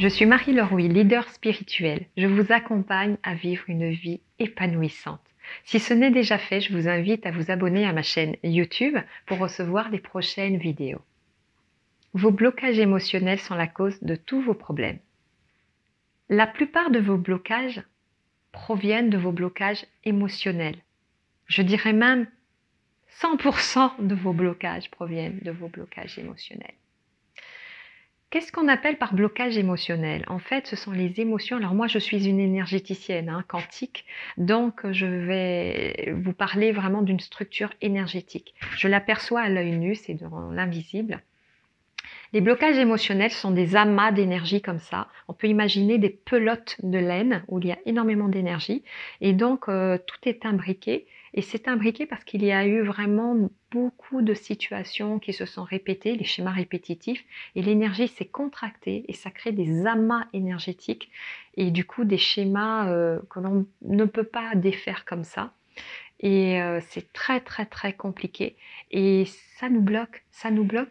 Je suis Marie Lerouy, leader spirituel. Je vous accompagne à vivre une vie épanouissante. Si ce n'est déjà fait, je vous invite à vous abonner à ma chaîne YouTube pour recevoir les prochaines vidéos. Vos blocages émotionnels sont la cause de tous vos problèmes. La plupart de vos blocages proviennent de vos blocages émotionnels. Je dirais même 100% de vos blocages proviennent de vos blocages émotionnels. Qu'est-ce qu'on appelle par blocage émotionnel? En fait, ce sont les émotions. Alors moi, je suis une énergéticienne, quantique, donc je vais vous parler vraiment d'une structure énergétique. Je l'aperçois à l'œil nu, c'est dans l'invisible. Les blocages émotionnels sont des amas d'énergie comme ça. On peut imaginer des pelotes de laine où il y a énormément d'énergie. Et donc, tout est imbriqué. Et c'est imbriqué parce qu'il y a eu vraiment beaucoup de situations qui se sont répétées, les schémas répétitifs. Et l'énergie s'est contractée et ça crée des amas énergétiques. Et du coup, des schémas que l'on ne peut pas défaire comme ça. Et c'est très, très, très compliqué. Et ça nous bloque. Ça nous bloque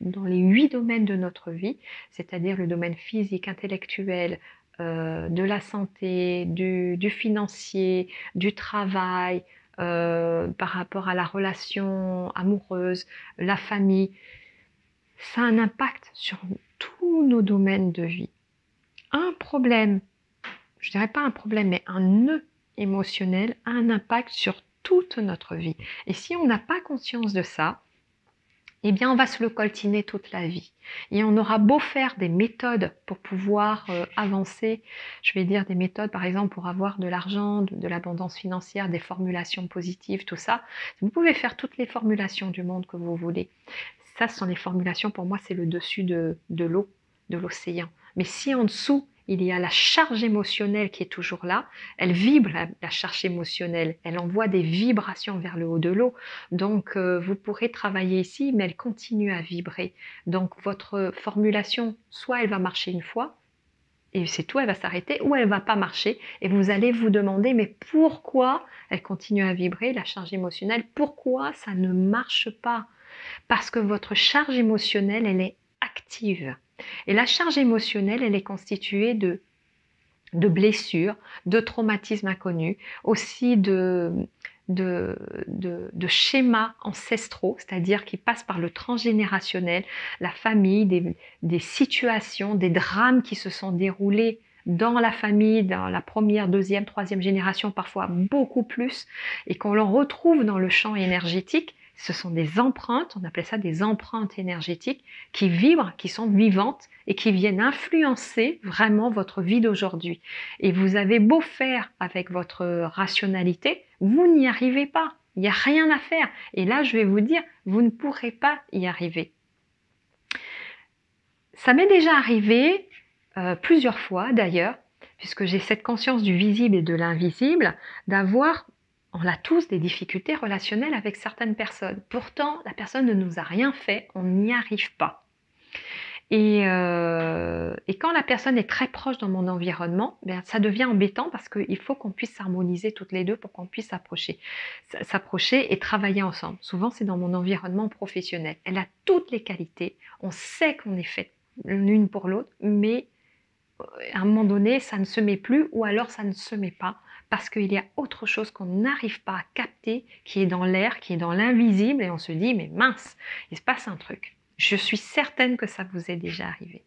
dans les 8 domaines de notre vie, c'est-à-dire le domaine physique, intellectuel, de la santé, du financier, du travail, par rapport à la relation amoureuse, la famille. Ça a un impact sur tous nos domaines de vie. Un problème, je dirais pas un problème, mais un nœud émotionnel a un impact sur toute notre vie. Et si on n'a pas conscience de ça, eh bien, on va se le coltiner toute la vie. Et on aura beau faire des méthodes pour pouvoir avancer, je vais dire des méthodes, par exemple, pour avoir de l'argent, de l'abondance financière, des formulations positives, tout ça. Vous pouvez faire toutes les formulations du monde que vous voulez. Ça, ce sont les formulations, pour moi, c'est le dessus de l'eau, de l'océan. Mais si en dessous, il y a la charge émotionnelle qui est toujours là, elle vibre, la charge émotionnelle, elle envoie des vibrations vers le haut de l'eau. Donc, vous pourrez travailler ici, mais elle continue à vibrer. Donc, votre formulation, soit elle va marcher une fois, et c'est tout, elle va s'arrêter, ou elle ne va pas marcher, et vous allez vous demander, mais pourquoi elle continue à vibrer, la charge émotionnelle, pourquoi ça ne marche pas? Parce que votre charge émotionnelle, elle est active. Et la charge émotionnelle, elle est constituée de blessures, de traumatismes inconnus, aussi de schémas ancestraux, c'est-à-dire qui passent par le transgénérationnel, la famille, des situations, des drames qui se sont déroulés dans la famille, dans la première, deuxième, troisième génération, parfois beaucoup plus, et qu'on l'en retrouve dans le champ énergétique. Ce sont des empreintes, on appelle ça des empreintes énergétiques, qui vibrent, qui sont vivantes et qui viennent influencer vraiment votre vie d'aujourd'hui. Et vous avez beau faire avec votre rationalité, vous n'y arrivez pas. Il n'y a rien à faire. Et là, je vais vous dire, vous ne pourrez pas y arriver. Ça m'est déjà arrivé plusieurs fois d'ailleurs, puisque j'ai cette conscience du visible et de l'invisible, d'avoir, on a tous des difficultés relationnelles avec certaines personnes. Pourtant, la personne ne nous a rien fait, on n'y arrive pas. Et quand la personne est très proche dans mon environnement, ben, ça devient embêtant parce qu'il faut qu'on puisse s'harmoniser toutes les deux pour qu'on puisse s'approcher et travailler ensemble. Souvent, c'est dans mon environnement professionnel. Elle a toutes les qualités, on sait qu'on est fait l'une pour l'autre, mais à un moment donné, ça ne se met plus ou alors ça ne se met pas parce qu'il y a autre chose qu'on n'arrive pas à capter qui est dans l'air, qui est dans l'invisible et on se dit, mais mince, il se passe un truc. Je suis certaine que ça vous est déjà arrivé.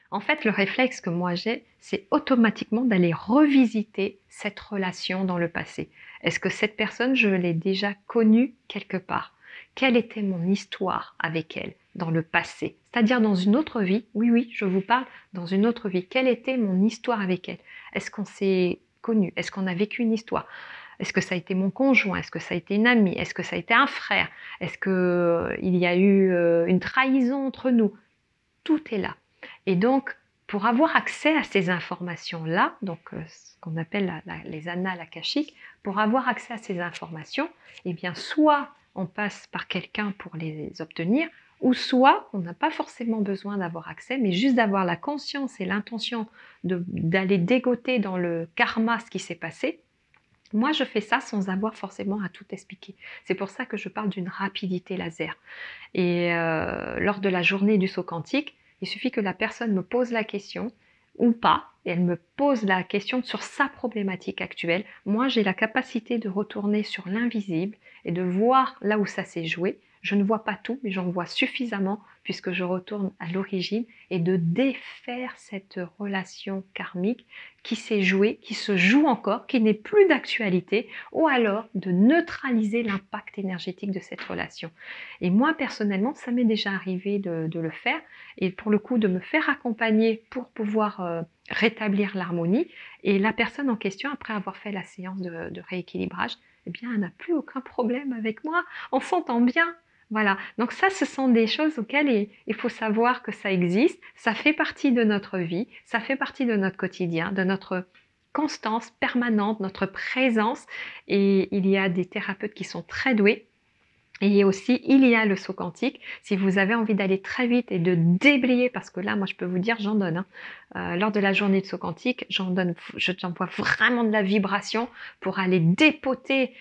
En fait, le réflexe que moi j'ai, c'est automatiquement d'aller revisiter cette relation dans le passé. Est-ce que cette personne, je l'ai déjà connue quelque part? Quelle était mon histoire avec elle dans le passé? C'est-à-dire dans une autre vie. Oui, oui, je vous parle dans une autre vie. Quelle était mon histoire avec elle? Est-ce qu'on s'est connu? Est-ce qu'on a vécu une histoire? Est-ce que ça a été mon conjoint? Est-ce que ça a été une amie? Est-ce que ça a été un frère? Est-ce qu'il y a eu une trahison entre nous? Tout est là. Et donc, pour avoir accès à ces informations-là, donc ce qu'on appelle les annales akashiques, pour avoir accès à ces informations, eh bien, soit on passe par quelqu'un pour les obtenir, ou soit on n'a pas forcément besoin d'avoir accès, mais juste d'avoir la conscience et l'intention d'aller dégoter dans le karma ce qui s'est passé. Moi, je fais ça sans avoir forcément à tout expliquer. C'est pour ça que je parle d'une rapidité laser. Et lors de la journée du saut quantique, Il suffit que la personne me pose la question ou pas, et elle me pose la question sur sa problématique actuelle. Moi, j'ai la capacité de retourner sur l'invisible et de voir là où ça s'est joué. Je ne vois pas tout, mais j'en vois suffisamment puisque je retourne à l'origine et de défaire cette relation karmique qui s'est jouée, qui se joue encore, qui n'est plus d'actualité, ou alors de neutraliser l'impact énergétique de cette relation. Et moi, personnellement, ça m'est déjà arrivé de le faire, et pour le coup, de me faire accompagner pour pouvoir rétablir l'harmonie. Et la personne en question, après avoir fait la séance de rééquilibrage, eh bien, elle n'a plus aucun problème avec moi. On s'entend bien. Voilà, donc ça, ce sont des choses auxquelles il faut savoir que ça existe, ça fait partie de notre vie, ça fait partie de notre quotidien, de notre constance permanente, notre présence. Et il y a des thérapeutes qui sont très doués. Et aussi, il y a le saut quantique. Si vous avez envie d'aller très vite et de déblayer, parce que là, moi, je peux vous dire, j'en donne. Lors de la journée de saut quantique, j'envoie vraiment de la vibration pour aller dépoter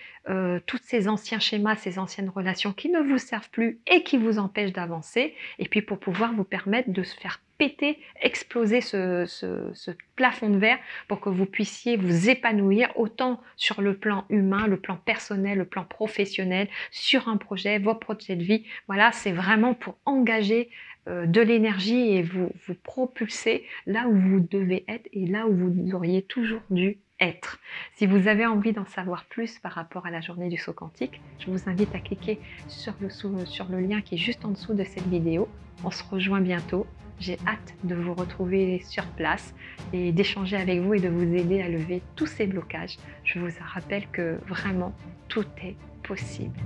tous ces anciens schémas, ces anciennes relations qui ne vous servent plus et qui vous empêchent d'avancer. Et puis, pour pouvoir vous permettre de se faire péter, exploser ce plafond de verre pour que vous puissiez vous épanouir autant sur le plan humain, le plan personnel, le plan professionnel, sur un projet, vos projets de vie. Voilà, c'est vraiment pour engager de l'énergie et vous propulser là où vous devez être et là où vous auriez toujours dû être. Si vous avez envie d'en savoir plus par rapport à la journée du saut quantique, je vous invite à cliquer sur le lien qui est juste en dessous de cette vidéo. On se rejoint bientôt. J'ai hâte de vous retrouver sur place et d'échanger avec vous et de vous aider à lever tous ces blocages. Je vous rappelle que vraiment, tout est possible.